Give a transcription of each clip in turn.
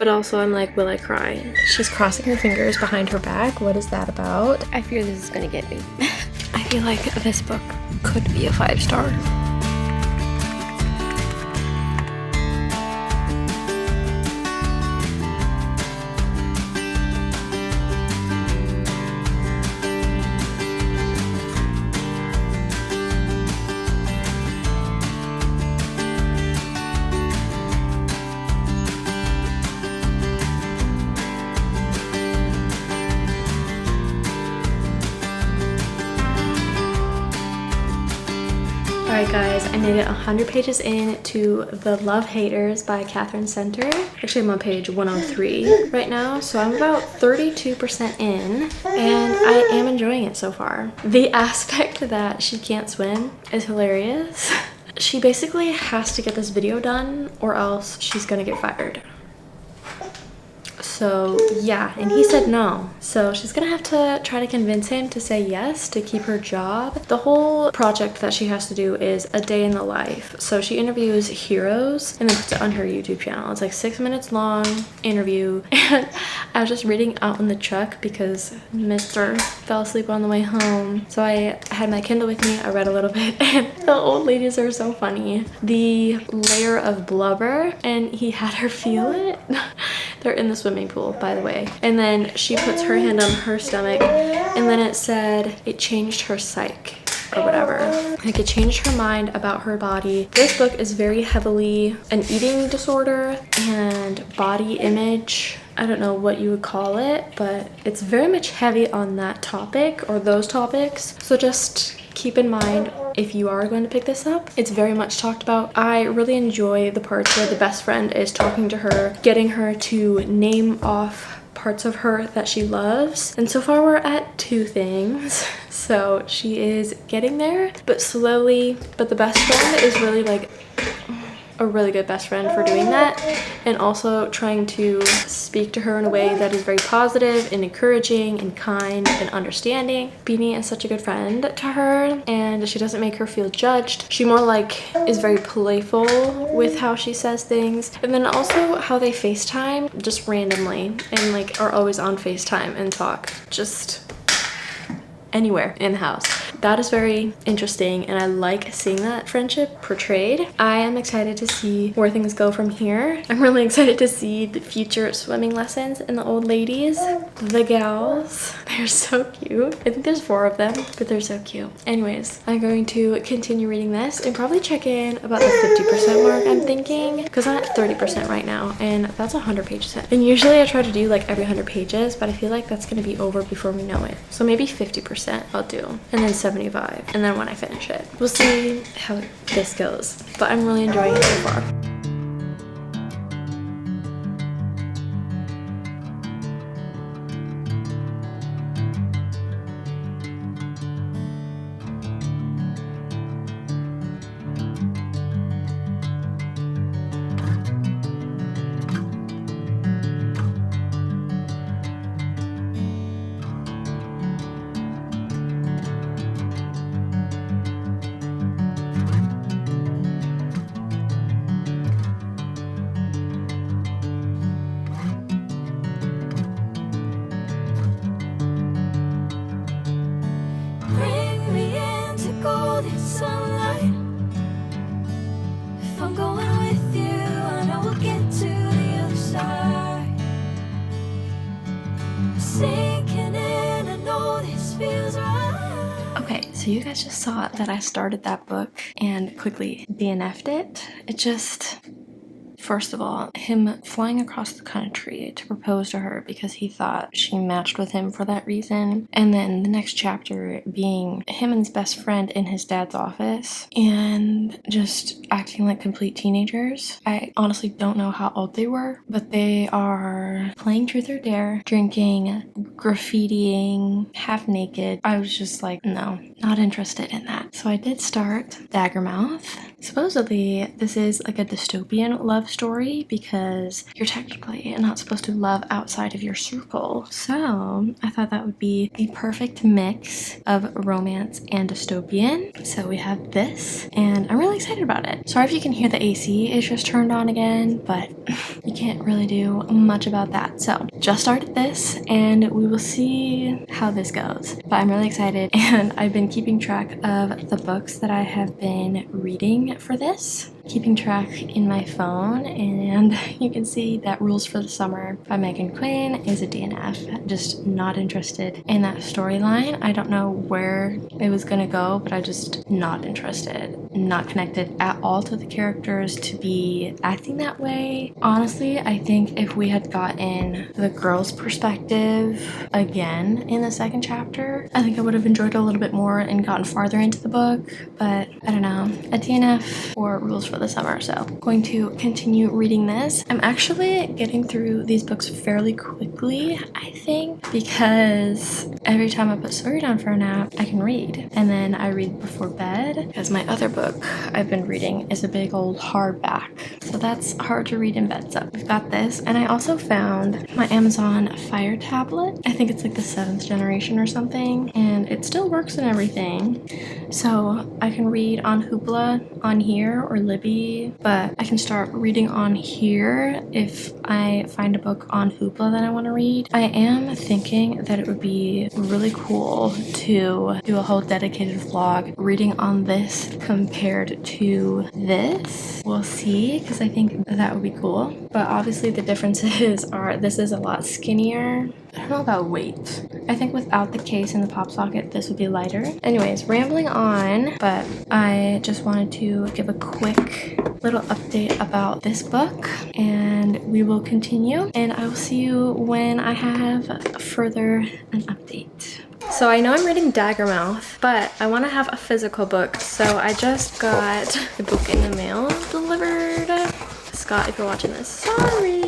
but also I'm like, will I cry? She's crossing her fingers behind her back. What is that about? I fear this is gonna get me. I feel like this book could be a 5-star. Alright guys, I made it 100 pages in to The Love Haters by Catherine Center. Actually, I'm on page 103 right now, so I'm about 32% in, and I am enjoying it so far. The aspect that she can't swim is hilarious. She basically has to get this video done or else she's gonna get fired. So yeah, and he said no. So she's gonna have to try to convince him to say yes to keep her job. The whole project that she has to do is a day in the life. So she interviews heroes and then puts it on her YouTube channel. It's like 6 minutes long interview. And I was just reading out in the truck because Mr. fell asleep on the way home. So I had my Kindle with me. I read a little bit and the old ladies are so funny. The layer of blubber, and he had her feel it. They're in the swimming pool, by the way. And then she puts her hand on her stomach, and then it said it changed her psyche or whatever. Like it changed her mind about her body. This book is very heavily an eating disorder and body image. I don't know what you would call it, but it's very much heavy on that topic or those topics. So just keep in mind if you are going to pick this up, it's very much talked about. I really enjoy the parts where the best friend is talking to her, getting her to name off parts of her that she loves. And so far we're at 2 things. So she is getting there, but slowly. But the best friend is really like a really good best friend for doing that, and also trying to speak to her in a way that is very positive and encouraging and kind and understanding. Beanie is such a good friend to her, and she doesn't make her feel judged. She more like is very playful with how she says things, and then also how they FaceTime just randomly and like are always on FaceTime and talk just anywhere in the house. That is very interesting, and I like seeing that friendship portrayed. I am excited to see where things go from here. I'm really excited to see the future swimming lessons in the old ladies. The gals, they're so cute. I think there's 4 of them, but they're so cute. Anyways, I'm going to continue reading this and probably check in about the 50% mark, I'm thinking, because I'm at 30% right now, and that's 100 pages in. And usually I try to do like every 100 pages, but I feel like that's gonna be over before we know it. So maybe 50% I'll do, and then 75, and then when I finish it, we'll see how this goes. But I'm really enjoying it so far. So you guys just saw that I started that book and quickly DNF'd it. It just, first of all, him flying across the country to propose to her because he thought she matched with him for that reason. And then the next chapter being him and his best friend in his dad's office and just acting like complete teenagers. I honestly don't know how old they were, but they are playing truth or dare, drinking, graffitiing, half naked. I was just like, no, not interested in that. So I did start Daggermouth. Supposedly, this is like a dystopian love story because you're technically not supposed to love outside of your circle. So I thought that would be the perfect mix of romance and dystopian. So we have this, and I'm really excited about it. Sorry if you can hear the AC is just turned on again, but you can't really do much about that. So just started this, and we will see how this goes. But I'm really excited, and I've been keeping track of the books that I have been reading for this, keeping track in my phone, and you can see that Rules for the Summer by Megan Quinn is a DNF. Just not interested in that storyline. I don't know where it was gonna go, but I just not interested. Not connected at all to the characters to be acting that way. Honestly, I think if we had gotten the girl's perspective again in the second chapter, I think I would have enjoyed it a little bit more and gotten farther into the book, but I don't know. A DNF or Rules for the Summer. So I'm going to continue reading this. I'm actually getting through these books fairly quickly, I think, because every time I put Sawyer down for a nap, I can read. And then I read before bed because my other book I've been reading is a big old hardback. So that's hard to read in bed. So we've got this. And I also found my Amazon Fire tablet. I think it's like the 7th generation or something. And it still works and everything. So I can read on Hoopla on here or Libby, but I can start reading on here if I find a book on Hoopla that I want to read. I am thinking that it would be really cool to do a whole dedicated vlog reading on this compared to this. We'll see, because I think that would be cool. But obviously the differences are this is a lot skinnier. I don't know about weight. I think without the case and the pop socket, this would be lighter. Anyways, rambling on, but I just wanted to give a quick little update about this book, and we will continue, and I will see you when I have further an update. So I know I'm reading Daggermouth, but I want to have a physical book, so I just got the book in the mail delivered. Scott, if you're watching this, sorry.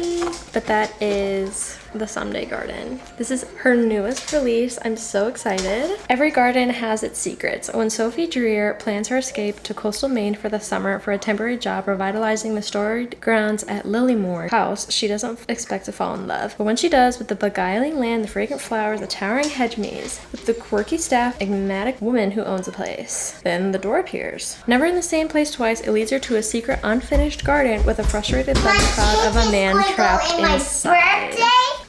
But that is The Someday Garden. This is her newest release. I'm so excited. Every garden has its secrets. When Sophie Dreer plans her escape to coastal Maine for the summer for a temporary job revitalizing the storied grounds at Lilymore House, she doesn't expect to fall in love. But when she does, with the beguiling land, the fragrant flowers, the towering hedge maze, with the quirky staff, enigmatic woman who owns the place, then the door appears. Never in the same place twice, it leads her to a secret unfinished garden with a frustrated thundercloud of a man trapped inside.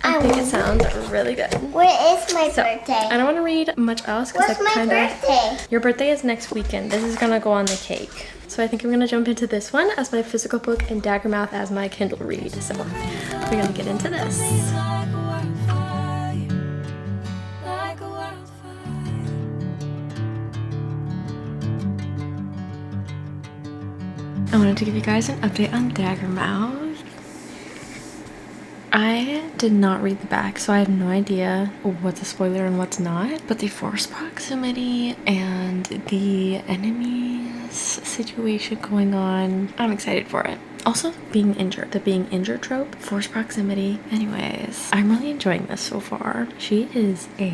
I think it sounds really good. Where is my birthday? I don't want to read much else because What's my birthday? Your birthday is next weekend. This is gonna go on the cake. So I think I'm gonna jump into this one as my physical book and Daggermouth as my Kindle read. So we're gonna get into this. I wanted to give you guys an update on Daggermouth. I did not read the back, so I have no idea what's a spoiler and what's not. But the force proximity and the enemies situation going on, I'm excited for it. Also, being injured. The being injured trope, force proximity. Anyways, I'm really enjoying this so far. She is a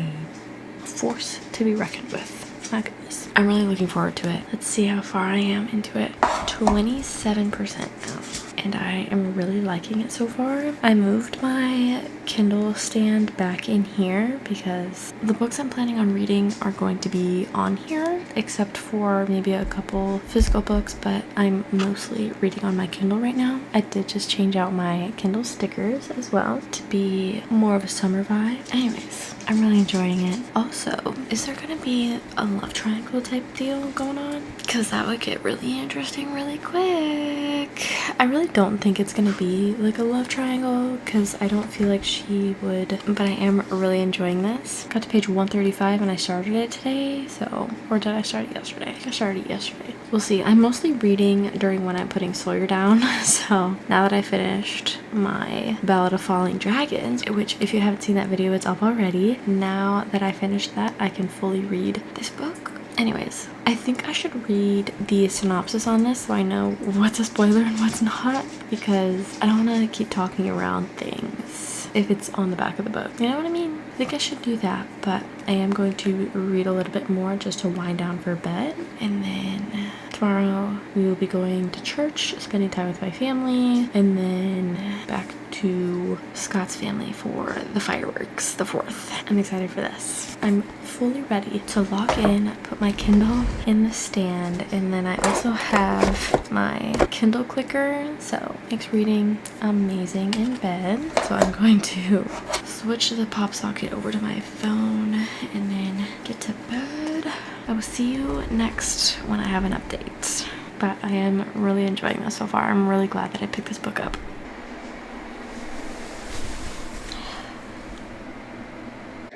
force to be reckoned with. My goodness. I'm really looking forward to it. Let's see how far I am into it. 27% now. And I am really liking it so far. I moved my Kindle stand back in here because the books I'm planning on reading are going to be on here, except for maybe a couple physical books, but I'm mostly reading on my Kindle right now. I did just change out my Kindle stickers as well to be more of a summer vibe. Anyways, I'm really enjoying it. Also, is there gonna be a love triangle type deal going on? Because that would get really interesting really quick. I really don't think it's gonna be like a love triangle because I don't feel like she would, but I am really enjoying this. Got to page 135 and I started it today, so, or did I start it yesterday? I think I started it yesterday. We'll see. I'm mostly reading during when I'm putting Sawyer down, so now that I finished my Ballad of Falling Dragons, which if you haven't seen that video, it's up already. Now that I finished that, I can fully read this book. Anyways, I think I should read the synopsis on this so I know what's a spoiler and what's not, because I don't want to keep talking around things if it's on the back of the book. You know what I mean? think I should do that, but I am going to read a little bit more just to wind down for bed. And then tomorrow we will be going to church, spending time with my family, and then back to Scott's family for the fireworks, the 4th. I'm excited for this. I'm fully ready to log in, put my Kindle in the stand, and then I also have my Kindle clicker, so makes reading amazing in bed. So I'm going to switch the pop socket over to my phone and then get to bed. I will see you next when I have an update. But I am really enjoying this so far. I'm really glad that I picked this book up.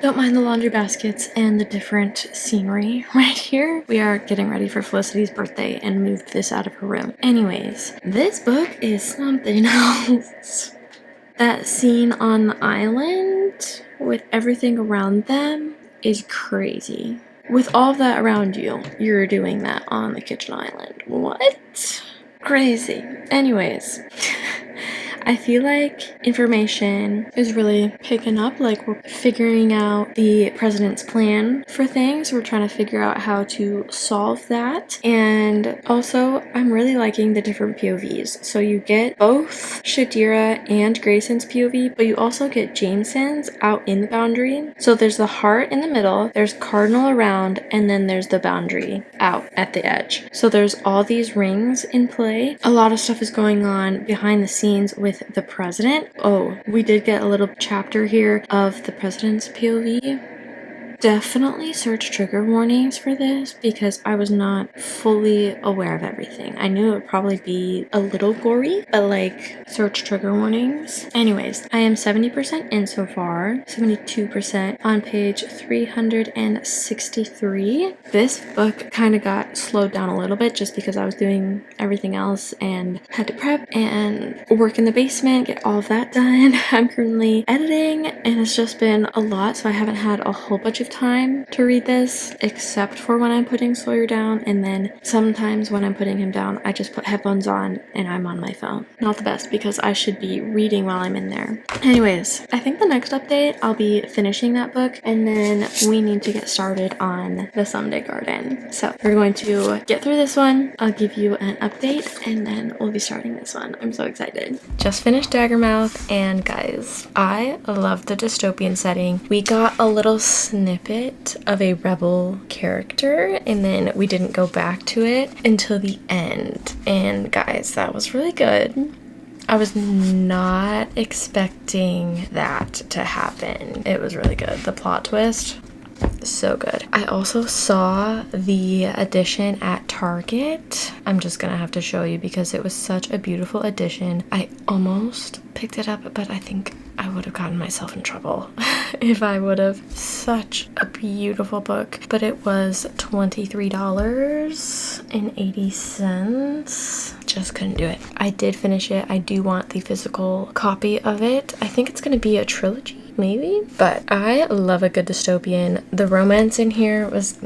Don't mind the laundry baskets and the different scenery right here. We are getting ready for Felicity's birthday and moved this out of her room. Anyways, this book is something else. That scene on the island with everything around them is crazy. With all of that around you, you're doing that on the kitchen island. What? Crazy. Anyways. I feel like information is really picking up, like we're figuring out the president's plan for things. We're trying to figure out how to solve that. And also, I'm really liking the different POVs. So you get both Shadira and Grayson's POV, but you also get Jameson's out in the boundary. So there's the heart in the middle, there's Cardinal around, and then there's the boundary out at the edge. So there's all these rings in play. A lot of stuff is going on behind the scenes with the president. Oh, we did get a little chapter here of the president's POV. Definitely search trigger warnings for this because I was not fully aware of everything. I knew it would probably be a little gory, but like search trigger warnings. Anyways, I am 70% in so far, 72% on page 363. This book kind of got slowed down a little bit just because I was doing everything else and had to prep and work in the basement, get all of that done. I'm currently editing and it's just been a lot, so I haven't had a whole bunch of time to read this except for when I'm putting Sawyer down, and then sometimes when I'm putting him down I just put headphones on and I'm on my phone. Not the best because I should be reading while I'm in there. Anyways, I think the next update I'll be finishing that book and then we need to get started on the Someday Garden. So we're going to get through this one, I'll give you an update, and then we'll be starting this one. I'm so excited. Just finished Daggermouth, and guys, I love the dystopian setting. We got a little snippet of a rebel character and then we didn't go back to it until the end, and guys, that was really good. I was not expecting that to happen. It was really good. The plot twist, so good. I also saw the edition at Target. I'm just gonna have to show you because it was such a beautiful edition. I almost picked it up, but I think I would have gotten myself in trouble if I would have. Such a beautiful book, but it was $23.80. Just couldn't do it. I did finish it. I do want the physical copy of it. I think it's gonna be a trilogy, maybe, but I love a good dystopian. The romance in here was...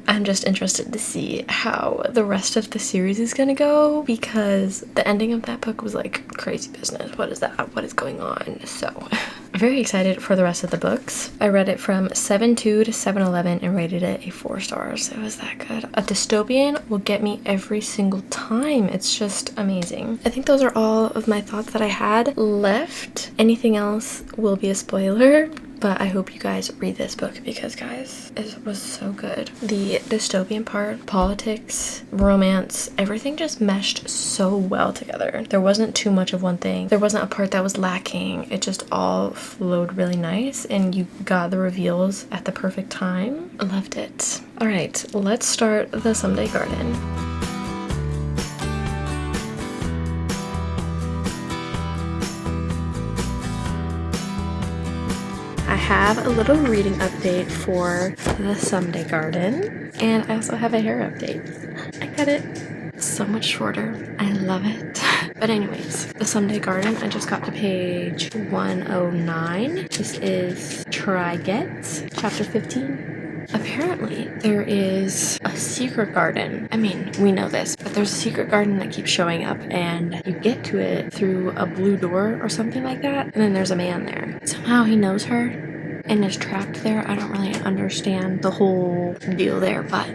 I'm just interested to see how the rest of the series is gonna go because the ending of that book was like crazy business. What is that? What is going on? So I'm very excited for the rest of the books. I read it from 7.2 to 7.11 and rated it a 4 stars. It was that good. A dystopian will get me every single time. It's just amazing. I think those are all of my thoughts that I had left. Anything else will be a spoiler. But I hope you guys read this book because, guys, it was so good. The dystopian part, politics, romance, everything just meshed so well together. There wasn't too much of one thing. There wasn't a part that was lacking. It just all flowed really nice and you got the reveals at the perfect time. I loved it. All right, let's start the Someday Garden. I have a little reading update for the Someday Garden, and I also have a hair update. I got it so much shorter. I love it. But anyways, the Someday Garden, I just got to page 109. This is Try Get, chapter 15. apparently there is a secret garden. I mean, we know this, but there's a secret garden that keeps showing up, and you get to it through a blue door or something like that, and then there's a man there. Somehow he knows her and is trapped there. I don't really understand the whole deal there, but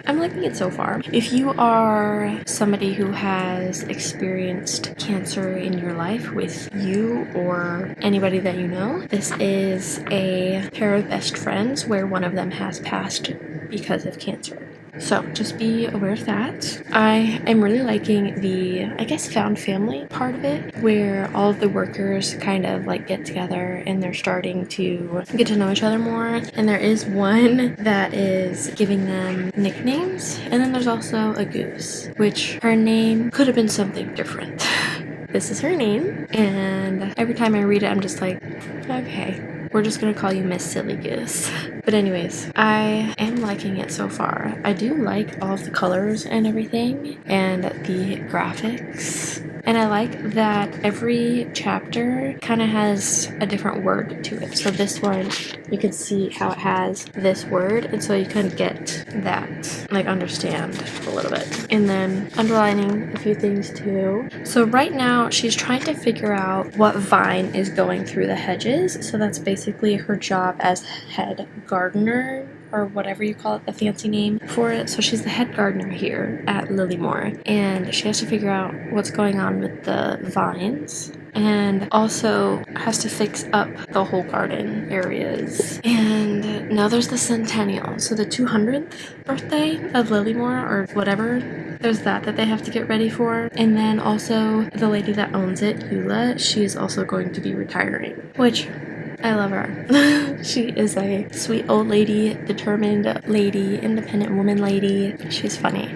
I'm liking it so far. If you are somebody who has experienced cancer in your life with you or anybody that you know, this is a pair of best friends where one of them has passed because of cancer. So just be aware of that. I am really liking the, I guess, found family part of it, where all of the workers kind of like get together and they're starting to get to know each other more. And there is one that is giving them nicknames. And then there's also a goose, which her name could have been something different. This is her name. And every time I read it, I'm just like, okay. We're just gonna call you Miss Silly Goose. But anyways, I am liking it so far. I do like all of the colors and everything and the graphics. And I like that every chapter kind of has a different word to it. So this one, you can see how it has this word. And so you kind of get that, like understand a little bit. And then underlining a few things too. So right now she's trying to figure out what vine is going through the hedges. So that's basically her job as head gardener, or whatever you call it, the fancy name for it. So she's the head gardener here at Lilymore, and she has to figure out what's going on with the vines, and also has to fix up the whole garden areas. And now there's the centennial, so the 200th birthday of Lilymore or whatever. There's that they have to get ready for. And then also the lady that owns it, Eula, she's also going to be retiring, which I love her. She is a sweet old lady, determined lady, independent woman lady. She's funny.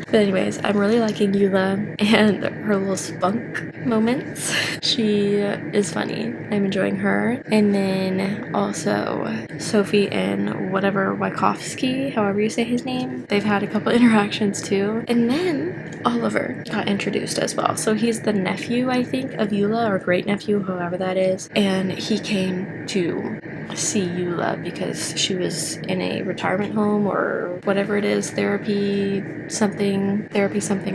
But anyways, I'm really liking Eula and her little spunk moments. She is funny. I'm enjoying her. And then also Sophie and whatever Wycofsky, however you say his name, they've had a couple interactions too. And then Oliver got introduced as well. So he's the nephew, I think, of Eula, or great nephew, however that is. And he came to see Eula because she was in a retirement home or whatever it is, therapy something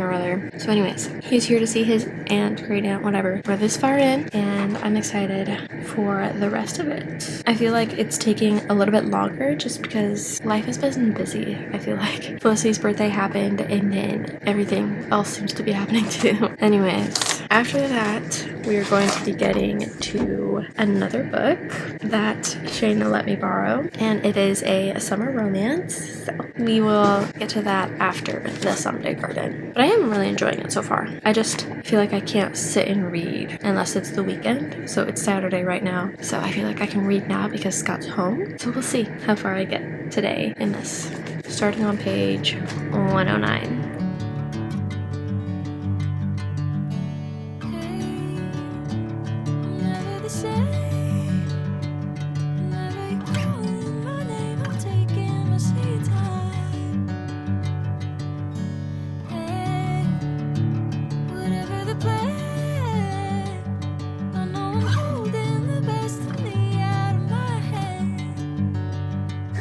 or other. So anyways, he's here to see his aunt, great aunt, whatever. We're this far in and I'm excited for the rest of it. I feel like it's taking a little bit longer just because life has been busy. I feel like Felicity's birthday happened and then everything else seems to be happening too. Anyways, after that, we are going to be getting to another book that Shayna let me borrow, and it is a summer romance. So we will get to that after the Someday Garden. But I am really enjoying it so far. I just feel like I can't sit and read unless it's the weekend. So it's Saturday right now. So I feel like I can read now because Scott's home. So we'll see how far I get today in this. Starting on page 109.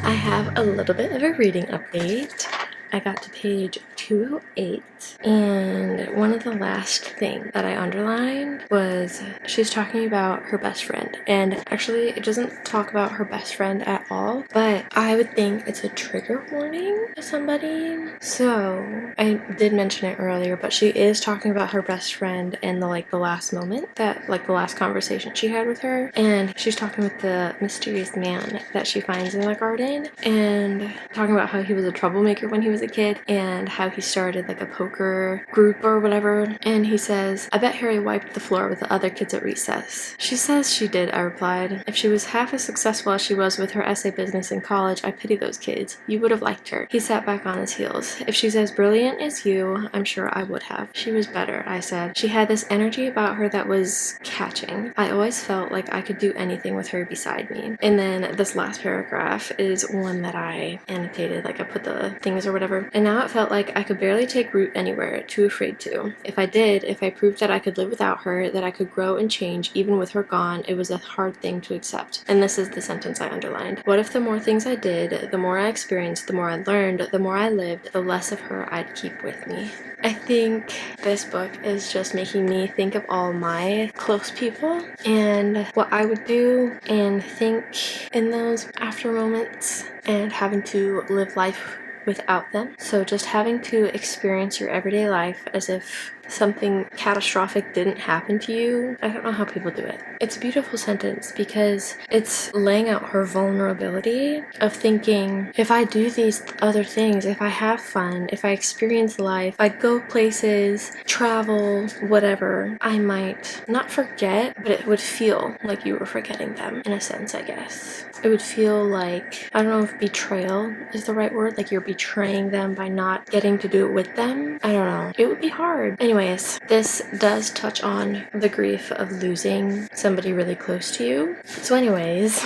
I have a little bit of a reading update. I got to page 208, and one of the last things that I underlined was she's talking about her best friend, and actually it doesn't talk about her best friend at all, but I would think it's a trigger warning to somebody. So I did mention it earlier, but she is talking about her best friend and the last moment, that the last conversation she had with her, and she's talking with the mysterious man that she finds in the garden, and talking about how he was a troublemaker when he was a kid and how he started a poker group or whatever. And he says, "I bet Harry wiped the floor with the other kids at recess." "She says she did," I replied. "If she was half as successful as she was with her essay business in college, I pity those kids. You would have liked her." He sat back on his heels. "If she's as brilliant as you, I'm sure I would have." "She was better," I said. "She had this energy about her that was catching. I always felt like I could do anything with her beside me." And then this last paragraph is one that I annotated, I put the things or whatever. "And now it felt like I I could barely take root anywhere, too afraid to. If I did, if I proved that I could live without her, that I could grow and change even with her gone, it was a hard thing to accept. And this is the sentence I underlined. What if the more things I did, the more I experienced, the more I learned, the more I lived, the less of her I'd keep with me? I think this book is just making me think of all my close people and what I would do and think in those after moments and having to live life without them. So just having to experience your everyday life as if something catastrophic didn't happen to you. I don't know how people do it. It's a beautiful sentence because it's laying out her vulnerability of thinking, if I do these other things, if I have fun, if I experience life, if I go places, travel, whatever, I might not forget, but it would feel like you were forgetting them in a sense, I guess. It would feel like, I don't know if betrayal is the right word, like you're betraying them by not getting to do it with them. I don't know. It would be hard. Anyways, this does touch on the grief of losing somebody really close to you. So anyways,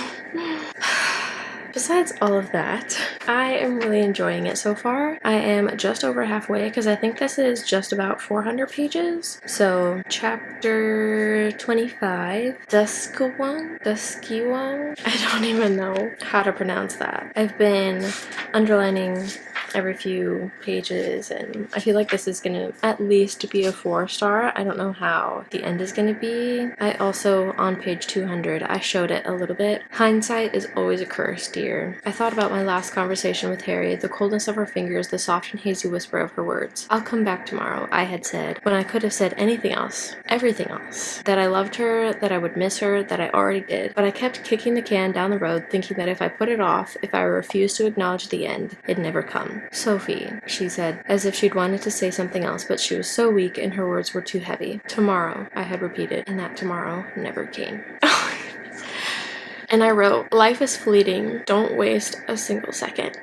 besides all of that, I am really enjoying it so far. I am just over halfway because I think this is just about 400 pages. So chapter 25, Duskiwang? I don't even know how to pronounce that. I've been underlining every few pages and I feel like this is gonna at least be a 4-star. I don't know how the end is gonna be. I also, on page 200, I showed it a little bit. Hindsight is always a curse, dear. I thought about my last conversation with Harry, the coldness of her fingers, the soft and hazy whisper of her words. I'll come back tomorrow, I had said, when I could have said anything else, everything else. That I loved her, that I would miss her, that I already did. But I kept kicking the can down the road, thinking that if I put it off, if I refused to acknowledge the end, it'd never come. Sophie, she said, as if she'd wanted to say something else, but she was so weak and her words were too heavy. Tomorrow, I had repeated, and that tomorrow never came. And I wrote, life is fleeting. Don't waste a single second.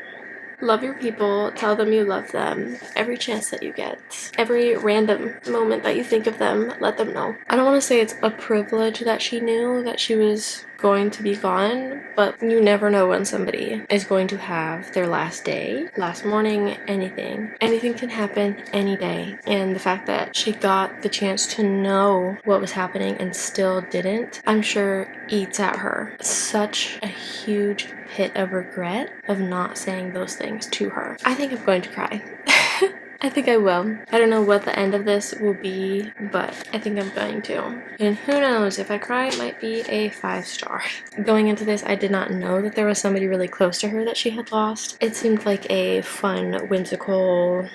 Love your people, tell them you love them, every chance that you get. Every random moment that you think of them, let them know. I don't want to say it's a privilege that she knew that she was going to be gone, but you never know when somebody is going to have their last day, last morning, anything. Anything can happen any day. And the fact that she got the chance to know what was happening and still didn't, I'm sure eats at her. Such a huge pit of regret of not saying those things to her. I think I'm going to cry. I think I will. I don't know what the end of this will be, but I think I'm going to. And who knows, if I cry, it might be a 5-star. Going into this, I did not know that there was somebody really close to her that she had lost. It seemed like a fun, whimsical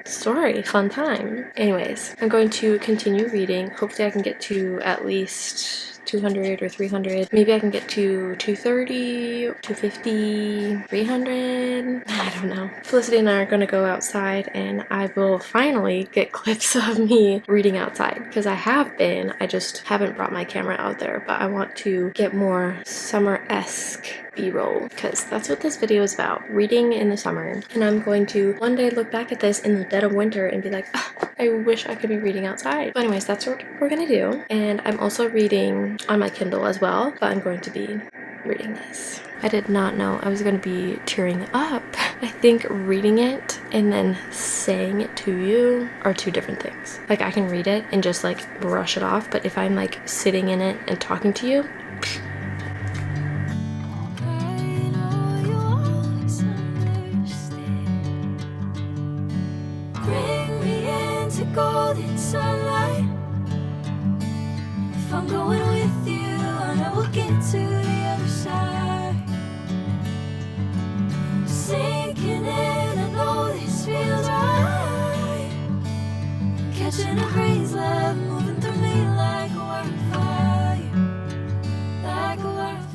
story, fun time. Anyways, I'm going to continue reading. Hopefully I can get to at least 200 or 300. Maybe I can get to 230, 250, 300. I don't know. Felicity and I are going to go outside and I will finally get clips of me reading outside because I have been. I just haven't brought my camera out there, but I want to get more summer-esque B-roll because that's what this video is about, reading in the summer. And I'm going to one day look back at this in the dead of winter and be like, I wish I could be reading outside. But anyways, that's what we're gonna do. And I'm also reading on my Kindle as well, but I'm going to be reading this. I did not know I was going to be tearing up. I think reading it and then saying it to you are two different things. Like I can read it and just like brush it off, but if I'm like sitting in it and talking to you, golden sunlight. If I'm going with you, I know we'll get to the other side. Sinking in, I know this feels right. Catching a breeze, love moving through me like a wildfire, like a wildfire.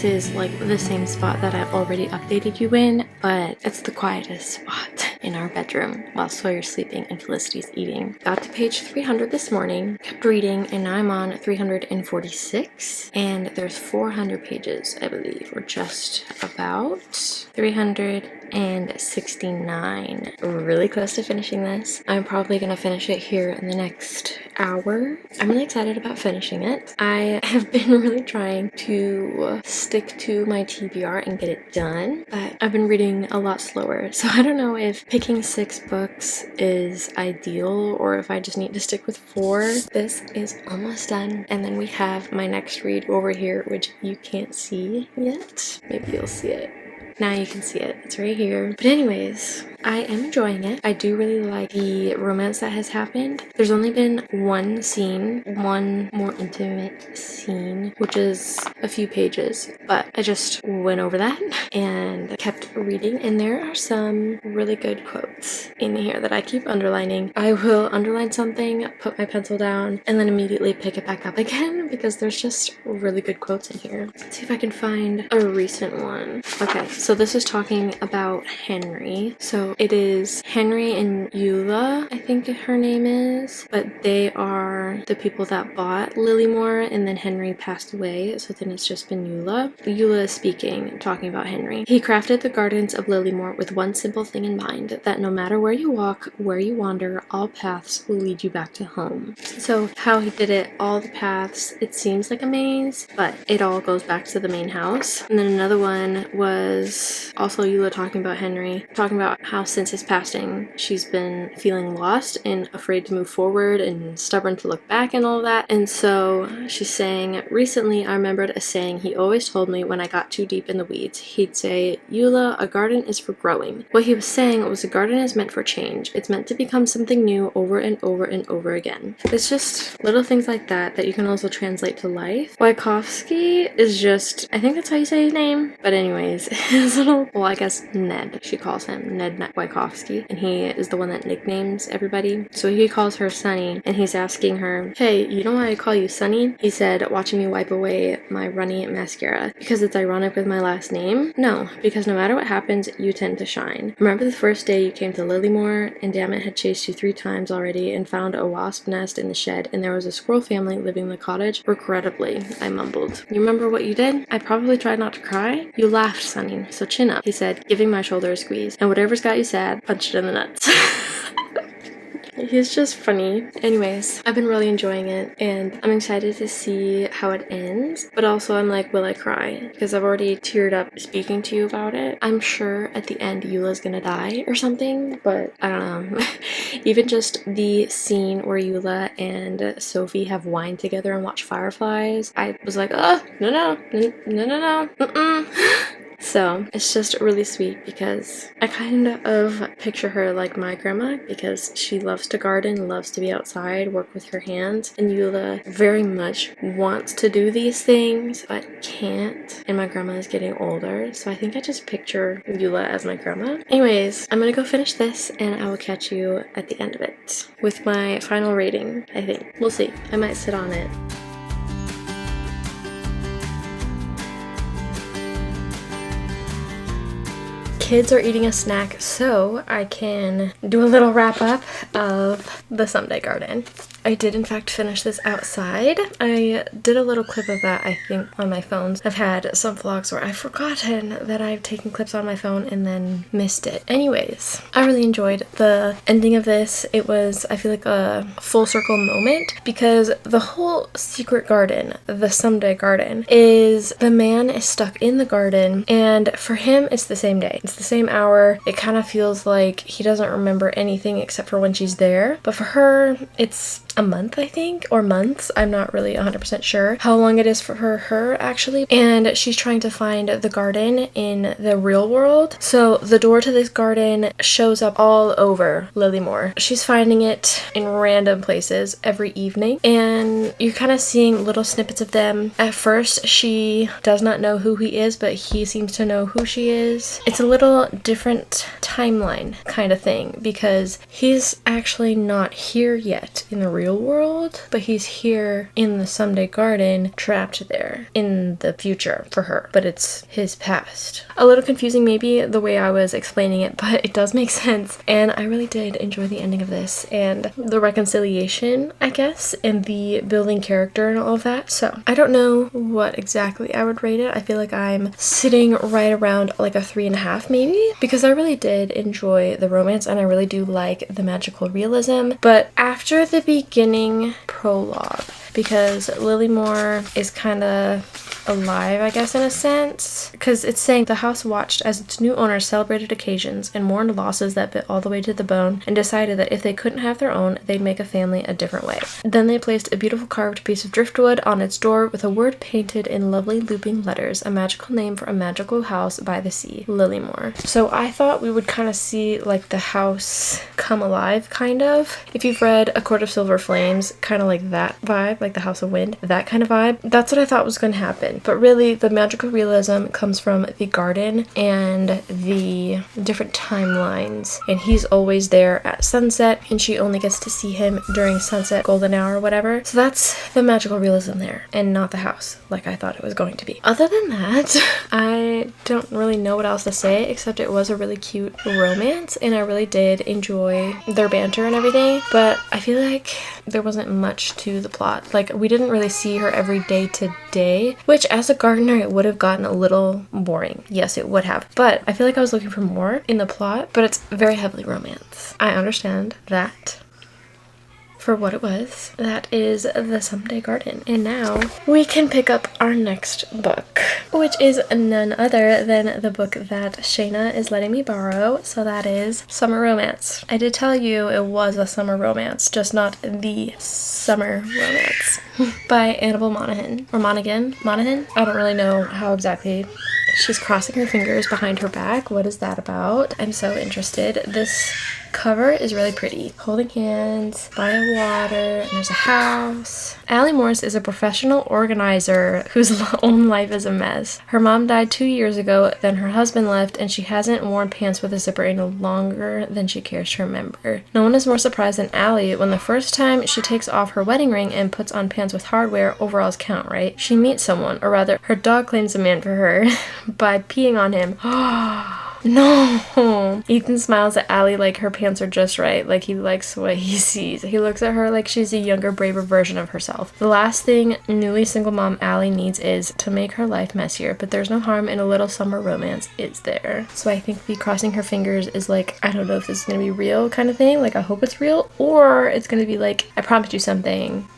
this is like the same spot that I've already updated you in, but it's the quietest spot in our bedroom while Sawyer's sleeping and Felicity's eating. Got to page 300 this morning, kept reading, and now I'm on 346, and there's 400 pages, I believe, or just about 369. Really close to finishing this. I'm probably gonna finish it here in the next hour. I'm really excited about finishing it. I have been really trying to stick to my TBR and get it done, but I've been reading a lot slower, so I don't know if picking 6 books is ideal or if I just need to stick with 4. This is almost done, and then we have my next read over here, which you can't see yet. Maybe you'll see it. Now you can see it. It's right here. But anyways, I am enjoying it. I do really like the romance that has happened. There's only been one scene, one more intimate scene, which is a few pages, but I just went over that and kept reading, and there are some really good quotes in here that I keep underlining. I will underline something, put my pencil down, and then immediately pick it back up again because there's just really good quotes in here. Let's see if I can find a recent one. Okay, so this is talking about Henry. So it is Henry and Eula, I think her name is, but they are the people that bought Lilymore, and then Henry passed away, so then it's just been Eula. Eula is speaking, talking about Henry. He crafted the gardens of Lilymore with one simple thing in mind, that no matter where you walk, where you wander, all paths will lead you back to home. So how he did it, all the paths, it seems like a maze, but it all goes back to the main house. And then another one was also Eula talking about Henry, talking about how since his passing, she's been feeling lost and afraid to move forward and stubborn to look back and all that. And so she's saying, recently I remembered a saying he always told me when I got too deep in the weeds. He'd say, Eula, a garden is for growing. What he was saying was a garden is meant for change. It's meant to become something new over and over and over again. It's just little things like that that you can also translate to life. Wyckoffsky is just, I think that's how you say his name. But anyways, his little, well, I guess Ned, she calls him Ned Wyckoffsky, and he is the one that nicknames everybody. So he calls her Sunny, and he's asking her, hey, you know why I call you Sunny? He said, watching me wipe away my runny mascara. Because it's ironic with my last name? No, because no matter what happens, you tend to shine. Remember the first day you came to Lilymore, and Dammit had chased you 3 times already and found a wasp nest in the shed, and there was a squirrel family living in the cottage? Regrettably, I mumbled. You remember what you did? I probably tried not to cry. You laughed, Sunny, so chin up, he said, giving my shoulder a squeeze. And whatever's got you sad, punch it in the nuts. He's just funny. Anyways, I've been really enjoying it, and I'm excited to see how it ends, but also I'm like, will I cry? Because I've already teared up speaking to you about it. I'm sure at the end Eula's gonna die or something, but I don't know. Even just the scene where Eula and Sophie have wine together and watch fireflies, I was like, oh, no. So it's just really sweet because I kind of picture her like my grandma because she loves to garden, loves to be outside, work with her hands, and Eula very much wants to do these things but can't, and my grandma is getting older, so I think I just picture Eula as my grandma. Anyways, I'm gonna go finish this and I will catch you at the end of it with my final rating. I think we'll see. I might sit on it. Kids are eating a snack, so I can do a little wrap up of the Someday Garden. I did in fact finish this outside. I did a little clip of that, I think, on my phones. I've had some vlogs where I've forgotten that I've taken clips on my phone and then missed it. Anyways, I really enjoyed the ending of this. It was, I feel like, a full circle moment because the whole secret garden, the Someday Garden, is the man is stuck in the garden, and for him it's the same day. It's the same hour. It kind of feels like he doesn't remember anything except for when she's there. But for her, it's a month, I think, or months. I'm not really 100% sure how long it is for her actually. And she's trying to find the garden in the real world. So the door to this garden shows up all over Lilymore. She's finding it in random places every evening, and you're kind of seeing little snippets of them. At first, she does not know who he is, but he seems to know who she is. It's a little different timeline kind of thing because he's actually not here yet in the real real world, but he's here in the someday garden, trapped there in the future for her, but it's his past. A little confusing maybe the way I was explaining it, but it does make sense, and I really did enjoy the ending of this and the reconciliation, I guess, and the building character and all of that. So I don't know what exactly I would rate it. I feel like I'm sitting right around like a 3.5 maybe, because I really did enjoy the romance and I really do like the magical realism. But after the beginning prologue, because Lilymore is kind of alive, I guess, in a sense, because it's saying the house watched as its new owners celebrated occasions and mourned losses that bit all the way to the bone, and decided that if they couldn't have their own, they'd make a family a different way. Then they placed a beautiful carved piece of driftwood on its door with a word painted in lovely looping letters, a magical name for a magical house by the sea, Lilymore. So I thought we would kind of see like the house come alive, kind of. If you've read A Court of Silver Flames, kind of like that vibe, like the House of Wind, that kind of vibe. That's what I thought was going to happen. But really, the magical realism comes from the garden and the different timelines. And he's always there at sunset, and she only gets to see him during sunset, golden hour, or whatever. So that's the magical realism there, and not the house, like I thought it was going to be. Other than that, I don't really know what else to say, except it was a really cute romance, and I really did enjoy their banter and everything. But I feel like there wasn't much to the plot. Like, we didn't really see her every day to day, which as a gardener it would have gotten a little boring. Yes, it would have, but I feel like I was looking for more in the plot. But it's very heavily romance. I understand that for what it was. That is The Someday Garden. And now we can pick up our next book, which is none other than the book that Shayna is letting me borrow. So that is Summer Romance. I did tell you it was a summer romance, just not the summer romance by Annabelle Monaghan. Or Monaghan? Monaghan? I don't really know how exactly. She's crossing her fingers behind her back. What is that about? I'm so interested. This cover is really pretty. Holding hands by a water, and there's a house. Allie Morse is a professional organizer whose own life is a mess. Her mom died 2 years ago, then her husband left, and she hasn't worn pants with a zipper any longer than she cares to remember. No one is more surprised than Allie when the first time she takes off her wedding ring and puts on pants with hardware, overalls count, right? She meets someone, or rather, her dog claims a man for her by peeing on him. No! Ethan smiles at Allie like her pants are just right, like he likes what he sees. He looks at her like she's a younger, braver version of herself. The last thing newly single mom Allie needs is to make her life messier, but there's no harm in a little summer romance, is there? So I think the crossing her fingers is like, I don't know if this is gonna be real kind of thing, like I hope it's real, or it's gonna be like, I promised you something.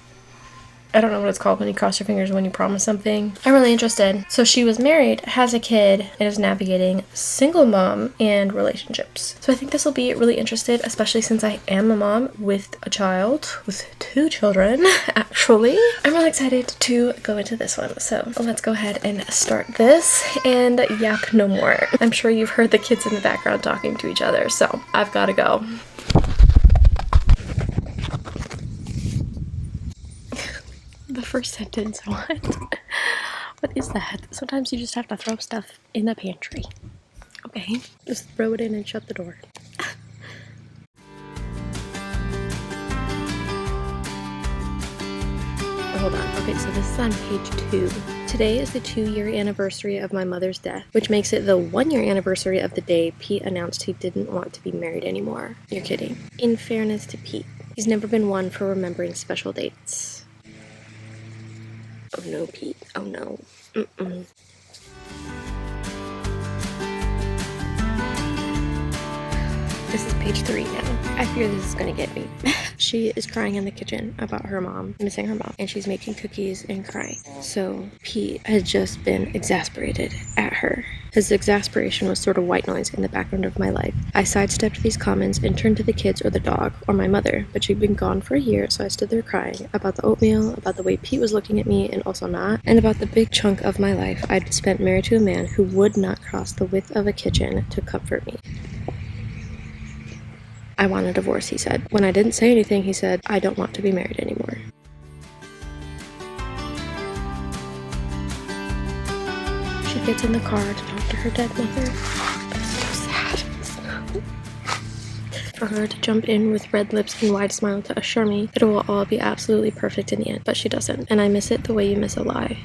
I don't know what it's called when you cross your fingers when you promise something. I'm really interested. So she was married, has a kid, and is navigating single mom and relationships. So I think this will be really interesting, especially since I am a mom with a child, with 2 children, actually. I'm really excited to go into this one. So let's go ahead and start this and yap no more. I'm sure you've heard the kids in the background talking to each other, so I've got to go. The first sentence, what? What is that? Sometimes you just have to throw stuff in the pantry. Okay, just throw it in and shut the door. Hold on. Okay, so this is on page 2. Today is the 2-year anniversary of my mother's death, which makes it the 1-year anniversary of the day Pete announced he didn't want to be married anymore. You're kidding. In fairness to Pete, he's never been one for remembering special dates. Oh no, Pete. Oh no. Mm-mm. This is page 3 now. I fear this is gonna get me. She is crying in the kitchen about her mom, missing her mom, and she's making cookies and crying. So Pete had just been exasperated at her. His exasperation was sort of white noise in the background of my life. I sidestepped these comments and turned to the kids or the dog or my mother, but she'd been gone for a year, so I stood there crying about the oatmeal, about the way Pete was looking at me and also not, and about the big chunk of my life I'd spent married to a man who would not cross the width of a kitchen to comfort me. I want a divorce, he said. When I didn't say anything, he said, I don't want to be married anymore. She gets in the car to talk to her dead mother. That's so sad. for her to jump in with red lips and wide smile to assure me that it will all be absolutely perfect in the end, but she doesn't, and I miss it the way you miss a lie.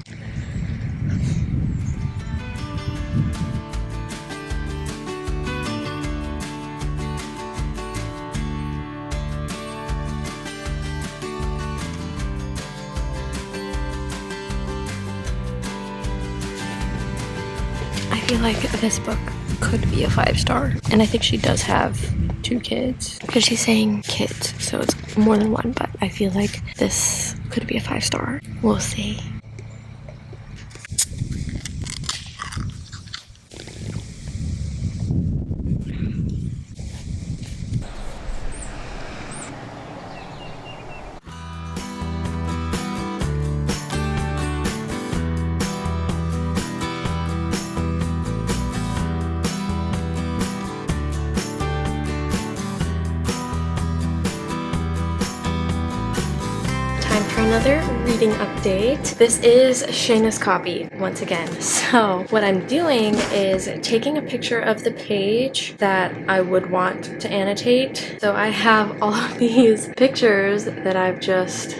I feel like this book could be a 5-star, and I think she does have 2 kids because she's saying kids, so it's more than one, but I feel like this could be a 5-star. We'll see. Another reading update. This is Shayna's copy once again. So what I'm doing is taking a picture of the page that I would want to annotate. So I have all of these pictures that I've just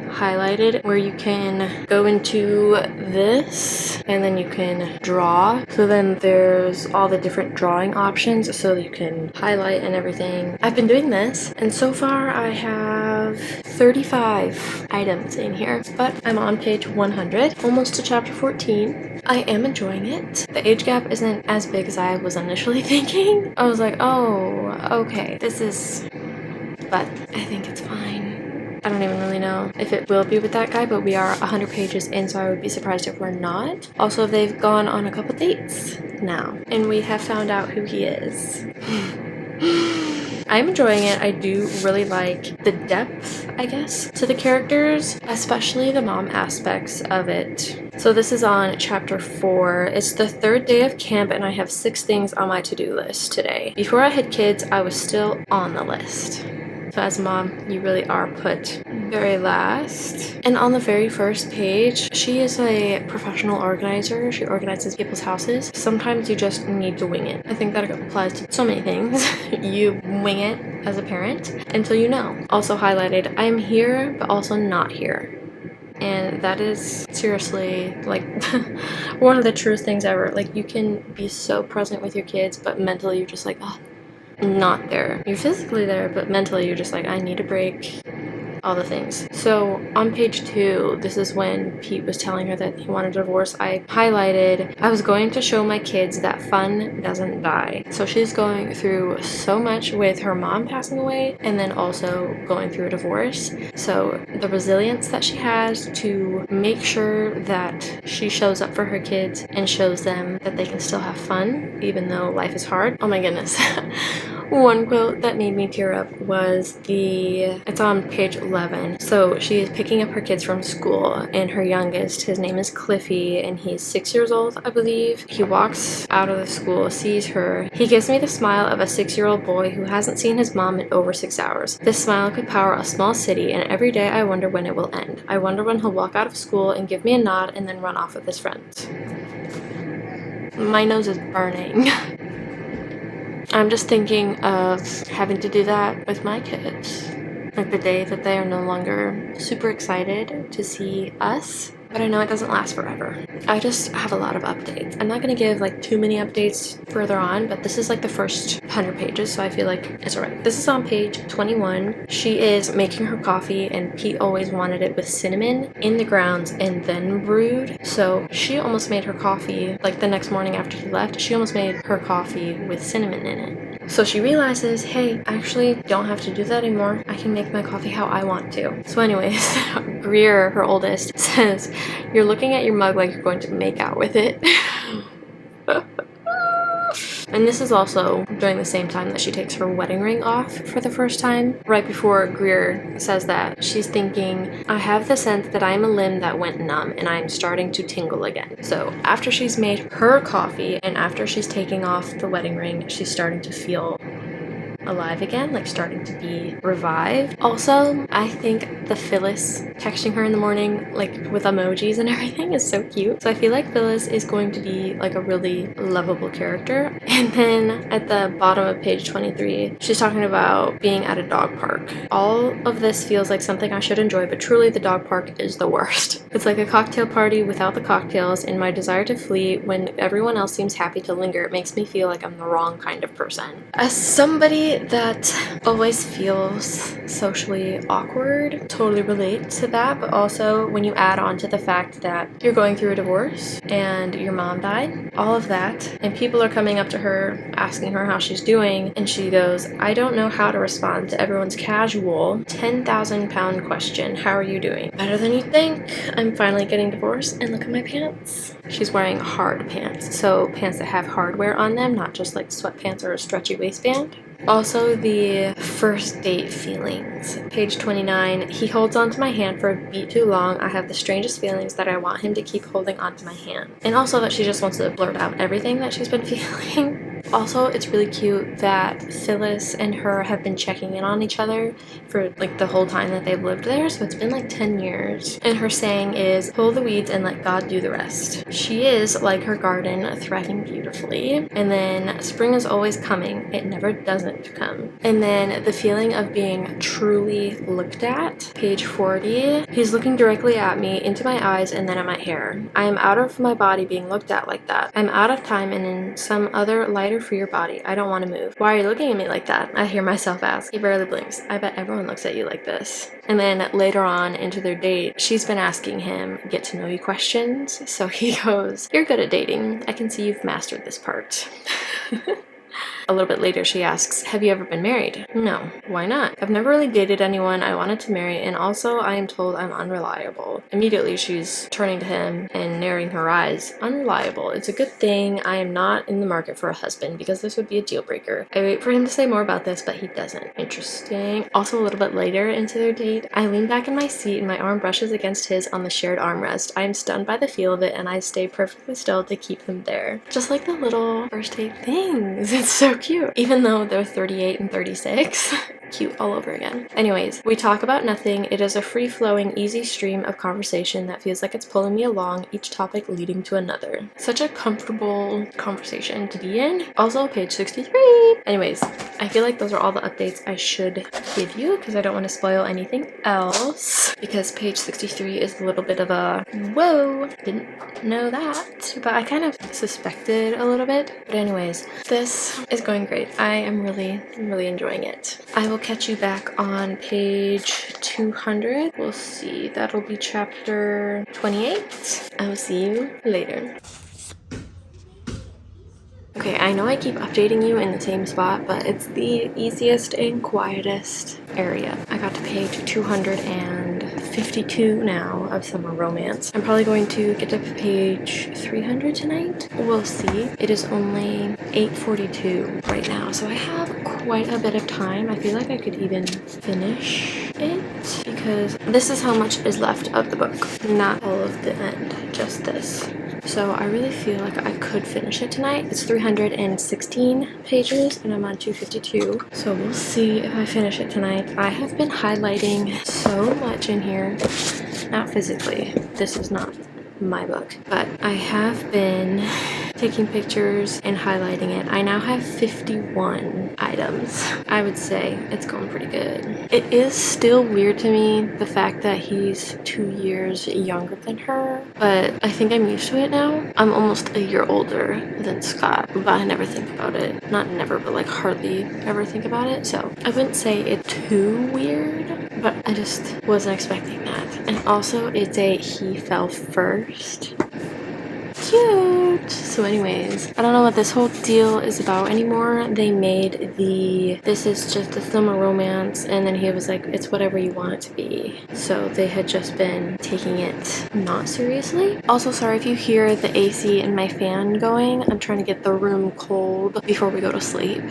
highlighted where you can go into this and then you can draw. So then there's all the different drawing options so you can highlight and everything. I've been doing this and so far I have 35 items in here, but I'm on page 100, almost to chapter 14. I am enjoying it. The age gap isn't as big as I was initially thinking. I was like, oh, okay, this is, but I think it's fine. I don't even really know if it will be with that guy, but we are 100 pages in, so I would be surprised if we're not. Also, they've gone on a couple dates now, and we have found out who he is. I'm enjoying it. I do really like the depth, I guess, to the characters, especially the mom aspects of it. So this is on chapter 4. It's the 3rd day of camp, and I have 6 things on my to-do list today. Before I had kids, I was still on the list. So as a mom, you really are put very last. And on the very first page, she is a professional organizer. She organizes people's houses. Sometimes you just need to wing it. I think that applies to so many things. You wing it as a parent until you know. Also highlighted, I'm here, but also not here. And that is seriously like one of the truest things ever. Like you can be so present with your kids, but mentally you're just like, oh, not there. You're physically there, but mentally you're just like, I need a break. All the things. So on page 2, this is when Pete was telling her that he wanted a divorce. I highlighted, I was going to show my kids that fun doesn't die. So she's going through so much with her mom passing away and then also going through a divorce. So the resilience that she has to make sure that she shows up for her kids and shows them that they can still have fun even though life is hard. Oh my goodness. One quote that made me tear up was it's on page 11. So she is picking up her kids from school and her youngest, his name is Cliffy and he's 6 years old, I believe. He walks out of the school, sees her. He gives me the smile of a 6-year-old boy who hasn't seen his mom in over 6 hours. This smile could power a small city and every day I wonder when it will end. I wonder when he'll walk out of school and give me a nod and then run off with his friends. My nose is burning. I'm just thinking of having to do that with my kids. Like the day that they are no longer super excited to see us. But I know it doesn't last forever. I just have a lot of updates. I'm not going to give like too many updates further on, but this is like the first 100 pages, so I feel like it's alright. This is on page 21. She is making her coffee, and Pete always wanted it with cinnamon in the grounds and then brewed. So she almost made her coffee, like the next morning after he left, she almost made her coffee with cinnamon in it. So she realizes, hey, I actually don't have to do that anymore. I can make my coffee how I want to. So anyways, Greer, her oldest, says, you're looking at your mug like you're going to make out with it. And this is also during the same time that she takes her wedding ring off for the first time. Right before Greer says that, she's thinking, I have the sense that I am a limb that went numb and I am starting to tingle again. So after she's made her coffee and after she's taking off the wedding ring, she's starting to feel alive again, like starting to be revived. Also, I think the Phyllis texting her in the morning, like with emojis and everything, is so cute. So I feel like Phyllis is going to be like a really lovable character. And then at the bottom of page 23, she's talking about being at a dog park. All of this feels like something I should enjoy, but truly the dog park is the worst. It's like a cocktail party without the cocktails, and my desire to flee when everyone else seems happy to linger. It makes me feel like I'm the wrong kind of person. As somebody that always feels socially awkward, totally relate to that, but also when you add on to the fact that you're going through a divorce and your mom died, all of that, and people are coming up to her asking her how she's doing, and she goes, I don't know how to respond to everyone's casual 10,000 pound question, how are you doing? Better than you think. I'm finally getting divorced, and look at my pants. She's wearing hard pants, so pants that have hardware on them, not just like sweatpants or a stretchy waistband. Also, the first date feelings. Page 29, he holds onto my hand for a beat too long. I have the strangest feelings that I want him to keep holding onto my hand. And also that she just wants to blurt out everything that she's been feeling. Also, it's really cute that Phyllis and her have been checking in on each other for like the whole time that they've lived there, so it's been like 10 years. And her saying is, pull the weeds and let God do the rest. She is, like her garden, thriving beautifully. And then spring is always coming. It never doesn't come. And then the feeling of being truly looked at. Page 40, he's looking directly at me, into my eyes, and then at my hair. I am out of my body being looked at like that. I'm out of time and in some other lighter for your body. I don't want to move. Why are you looking at me like that? I hear myself ask. He barely blinks. I bet everyone looks at you like this. And then later on into their date, she's been asking him get to know you questions. So he goes, you're good at dating. I can see you've mastered this part. A little bit later, she asks, have you ever been married? No. Why not? I've never really dated anyone I wanted to marry, and also I am told I'm unreliable. Immediately, she's turning to him and narrowing her eyes. Unreliable. It's a good thing I am not in the market for a husband, because this would be a deal breaker. I wait for him to say more about this, but he doesn't. Interesting. Also, a little bit later into their date, I lean back in my seat and my arm brushes against his on the shared armrest. I am stunned by the feel of it, and I stay perfectly still to keep him there. Just like the little first date things. It's so cute. Even though they're 38 and 36. Cute all over again. Anyways, we talk about nothing. It is a free-flowing, easy stream of conversation that feels like it's pulling me along, each topic leading to another. Such a comfortable conversation to be in. Also, page 63. Anyways, I feel like those are all the updates I should give you because I don't want to spoil anything else. Because page 63 is a little bit of a whoa, didn't know that, but I kind of suspected a little bit. But anyways, this is going great. I am really enjoying it. I will catch you back on page 200. We'll see. That'll be chapter 28. I will see you later. Okay, I know I keep updating you in the same spot, but it's the easiest and quietest area. I got to page 252 now of Summer Romance. I'm probably going to get to page 300 tonight. We'll see. It is only 8:42 right now, so I have quite a bit of time. I feel like I could even finish it because this is how much is left of the book. Not all of the end, just this. So I really feel like I could finish it tonight. It's 316 pages and I'm on 252. So we'll see if I finish it tonight. I have been highlighting so much in here. Not physically. This is not my book. But I have been taking pictures and highlighting it. I now have 51 items. I would say it's going pretty good. It is still weird to me, the fact that he's 2 years younger than her, but I think I'm used to it now. I'm almost a year older than Scott, but I never think about it. Not never, but like hardly ever think about it. So I wouldn't say it's too weird, but I just wasn't expecting that. And also it's a he fell first. Cute. So anyways, I don't know what this whole deal is about anymore. They made this is just a summer romance, and then he was like, it's whatever you want it to be. So they had just been taking it not seriously. Also, sorry if you hear the AC and my fan going. I'm trying to get the room cold before we go to sleep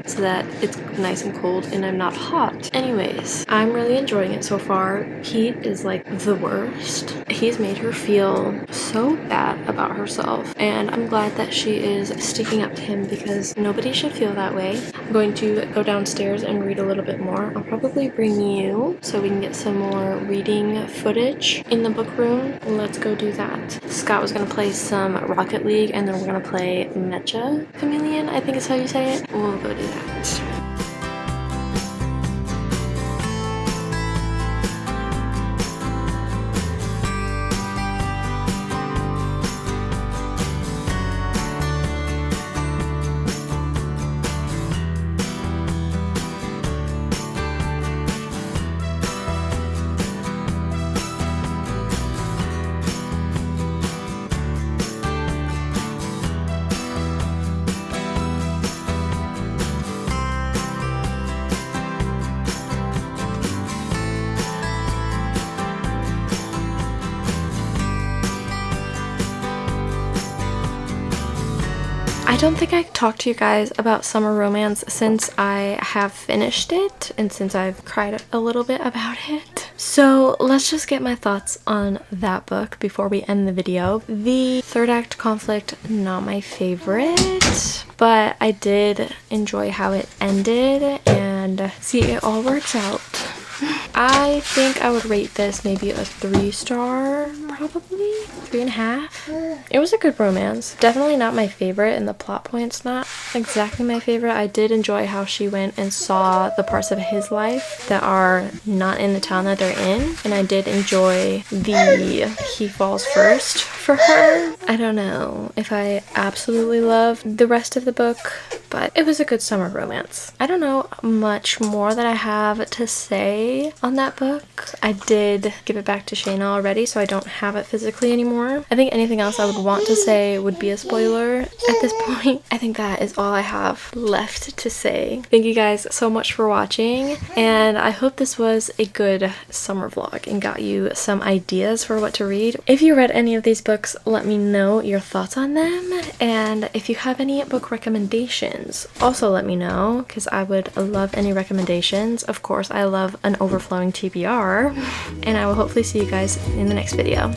so that it's nice and cold and I'm not hot. Anyways, I'm really enjoying it so far. Pete is like the worst. He's made her feel so bad about herself, and I'm glad that she is sticking up to him because nobody should feel that way. I'm going to go downstairs and read a little bit more. I'll probably bring you so we can get some more reading footage in the book room. Let's go do that. Scott was gonna play some Rocket League, and then we're gonna play Mecha Chameleon, I think is how you say it. We'll go do that. I don't think I talked to you guys about summer romance since I have finished it and since I've cried a little bit about it. So let's just get my thoughts on that book before we end the video. The third act conflict, not my favorite, but I did enjoy how it ended, and see, it all works out. I think I would rate this maybe a 3-star, probably 3.5. It was a good romance. Definitely not my favorite, and the plot point's not exactly my favorite. I did enjoy how she went and saw the parts of his life that are not in the town that they're in, and I did enjoy the he falls first for her. I don't know if I absolutely loved the rest of the book, but it was a good summer romance. I don't know much more that I have to say on that book. I did give it back to Shayna already, so I don't have it physically anymore. I think anything else I would want to say would be a spoiler at this point. I think that is all I have left to say. Thank you guys so much for watching, and I hope this was a good summer vlog and got you some ideas for what to read. If you read any of these books, let me know your thoughts on them, and if you have any book recommendations, also let me know, because I would love any recommendations. Of course, I love an overflowing TBR, and I will hopefully see you guys in the next video.